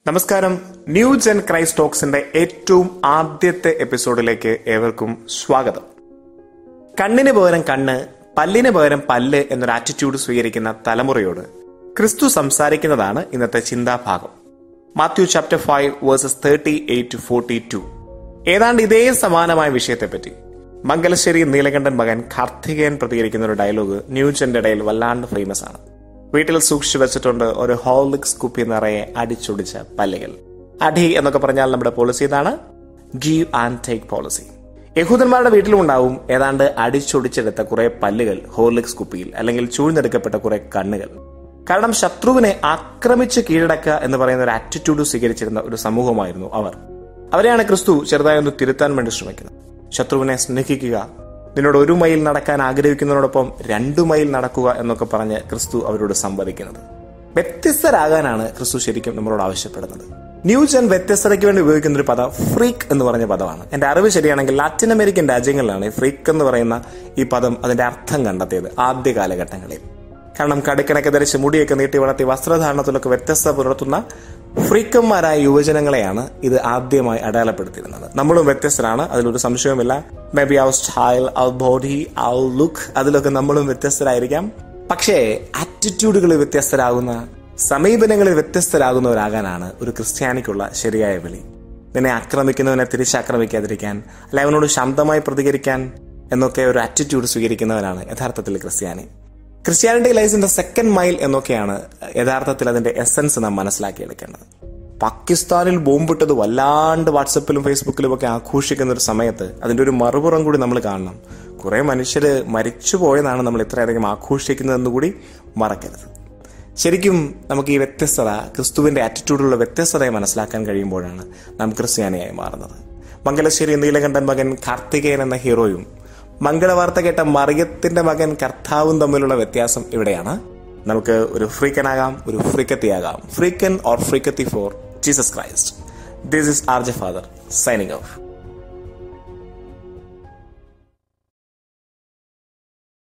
നമസ്കാരം. New gen Christ ടോക്സിന്റെ ഏറ്റവും ആദ്യത്തെ എപ്പിസോഡിലേക്ക് ഏവർക്കും സ്വാഗതം. കണ്ണിന് പകരം കണ്ണ്, പല്ലിന് പകരം പല്ല് എന്നൊരു ആറ്റിറ്റ്യൂഡ് സ്വീകരിക്കുന്ന തലമുറയോട് ക്രിസ്തു സംസാരിക്കുന്നതാണ് ഇന്നത്തെ ചിന്താഭാഗം. Matthew chapter 5 versus 38-42. ഏതാണ്ട് ഇതേ സമാനമായ വിഷയത്തെപ്പറ്റി മംഗലശ്ശേരി നീലകണ്ഠൻ മകൻ കാർത്തികേയൻ പ്രതികരിക്കുന്ന ഒരു ഡയലോഗ് ന്യൂ ജെന്റെ ഇടയിൽ വല്ലാണ്ട് ഫേമസ് ആണ്. വീട്ടിൽ സൂക്ഷിച്ചു വെച്ചിട്ടുണ്ട് ഒരു ഹോർലിക്സ് കുപ്പി നിറയെ അടിച്ചൊടിച്ച പല്ലുകൾ. അടി എന്നൊക്കെ പറഞ്ഞാൽ നമ്മുടെ പോളിസി ഇതാണ്, ഗീവ് ആൻഡ് ടേക്ക് പോളിസി. യഹൂദന്മാരുടെ വീട്ടിലും ഉണ്ടാവും ഏതാണ്ട് അടിച്ചൊടിച്ചെടുത്ത കുറെ പല്ലുകൾ ഹോർലിക്സ് കുപ്പിയിൽ, അല്ലെങ്കിൽ ചൂഴ്ന്നെടുക്കപ്പെട്ട കുറെ കണ്ണുകൾ. കാരണം ശത്രുവിനെ ആക്രമിച്ച് കീഴടക്കുക എന്ന് പറയുന്ന ഒരു ആറ്റിറ്റ്യൂഡ് സ്വീകരിച്ചിരുന്ന ഒരു സമൂഹമായിരുന്നു അവർ. അവരെയാണ് ക്രിസ്തു ചെറുതായി ഒന്ന് തിരുത്താൻ വേണ്ടി ശ്രമിക്കുന്നത്. ശത്രുവിനെ സ്നേഹിക്കുക, നിന്നോട് 1 മൈൽ നടക്കാൻ ആഗ്രഹിക്കുന്നതിനോടൊപ്പം 2 മൈൽ നടക്കുക എന്നൊക്കെ പറഞ്ഞ് ക്രിസ്തു അവരോട് സംവദിക്കുന്നത്. വ്യത്യസ്തരാകാനാണ് ക്രിസ്തു ശരിക്കും നമ്മളോട് ആവശ്യപ്പെടുന്നത്. ന്യൂ ജെൻ വ്യത്യസ്തതയ്ക്ക് വേണ്ടി ഉപയോഗിക്കുന്ന ഒരു പദം ഫ്രീക്ക് എന്ന് പറഞ്ഞ പദമാണ്. എന്റെ അറിവ് ശരിയാണെങ്കിൽ ലാറ്റിൻ അമേരിക്കൻ രാജ്യങ്ങളിലാണ് ഫ്രീക്ക് എന്ന് പറയുന്ന ഈ പദം അതിന്റെ അർത്ഥം കണ്ടെത്തിയത് ആദ്യ കാലഘട്ടങ്ങളിൽ. കാരണം കടുക്കനൊക്കെ ധരിച്ച് മുടിയൊക്കെ നീട്ടി വളർത്തി വസ്ത്രധാരണത്തിലൊക്കെ വ്യത്യസ്തത പുലർത്തുന്ന ഫ്രീക്കന്മാരായ യുവജനങ്ങളെയാണ് ഇത് ആദ്യമായി അടയാളപ്പെടുത്തിയിരുന്നത്. നമ്മളും വ്യത്യസ്തരാണ്, അതിലൊരു സംശയവുമില്ല. മേ ബി അവർ സ്റ്റൈൽ, അവർ ബോഡി, അവർ ലുക്ക്, അതിലൊക്കെ നമ്മളും വ്യത്യസ്തരായിരിക്കാം. പക്ഷേ ആറ്റിറ്റ്യൂഡുകളിൽ വ്യത്യസ്തരാകുന്ന, സമീപനങ്ങളിൽ വ്യത്യസ്തരാകുന്നവരാകാനാണ് ഒരു ക്രിസ്ത്യാനിക്കുള്ള ശരിയായ വിളി. നിന്നെ ആക്രമിക്കുന്നവനെ തിരിച്ചാക്രമിക്കാതിരിക്കാൻ, അല്ല അവനോട് ശാന്തമായി പ്രതികരിക്കാൻ എന്നൊക്കെ ഒരു ആറ്റിറ്റ്യൂഡ് സ്വീകരിക്കുന്നവരാണ് യഥാർത്ഥത്തിൽ ക്രിസ്ത്യാനി. ക്രിസ്ത്യാനിറ്റി ലൈസിന്റെ സെക്കൻഡ് മൈൽ എന്നൊക്കെയാണ് യഥാർത്ഥത്തിൽ അതിന്റെ എസൻസ് നാം മനസ്സിലാക്കിയെടുക്കേണ്ടത്. പാകിസ്ഥാനിൽ ബോംബിട്ടത് വല്ലാണ്ട് വാട്സപ്പിലും ഫേസ്ബുക്കിലും ഒക്കെ ആഘോഷിക്കുന്ന ഒരു സമയത്ത് അതിന്റെ ഒരു മറുപുറം കൂടി നമ്മൾ കാണണം. കുറെ മനുഷ്യര് മരിച്ചുപോയതാണ് നമ്മൾ ഇത്രയധികം ആഘോഷിക്കുന്നതെന്ന് കൂടി മറക്കരുത്. ശരിക്കും നമുക്ക് ഈ വ്യത്യസ്തത, ക്രിസ്തുവിന്റെ ആറ്റിറ്റ്യൂഡിലുള്ള വ്യത്യസ്തതയെ മനസ്സിലാക്കാൻ കഴിയുമ്പോഴാണ് നാം ക്രിസ്ത്യാനിയായി മാറുന്നത്. മംഗലശ്ശേരി നീലകണ്ഠൻ മകൻ കാർത്തികേയൻ എന്ന ഹീറോയും മംഗളവാർത്ത കേട്ട മറിയത്തിന്റെ മകൻ കർത്താവും തമ്മിലുള്ള വ്യത്യാസം ഇവിടെയാണ്. നമുക്ക് ഒരു ഫ്രീക്കനാകാം, ഒരു ഫ്രീക്കത്തിയാകാം. ഫ്രീക്കൻ ഓർ ഫ്രീക്കത്തി for Jesus Christ. This is RJ father signing of.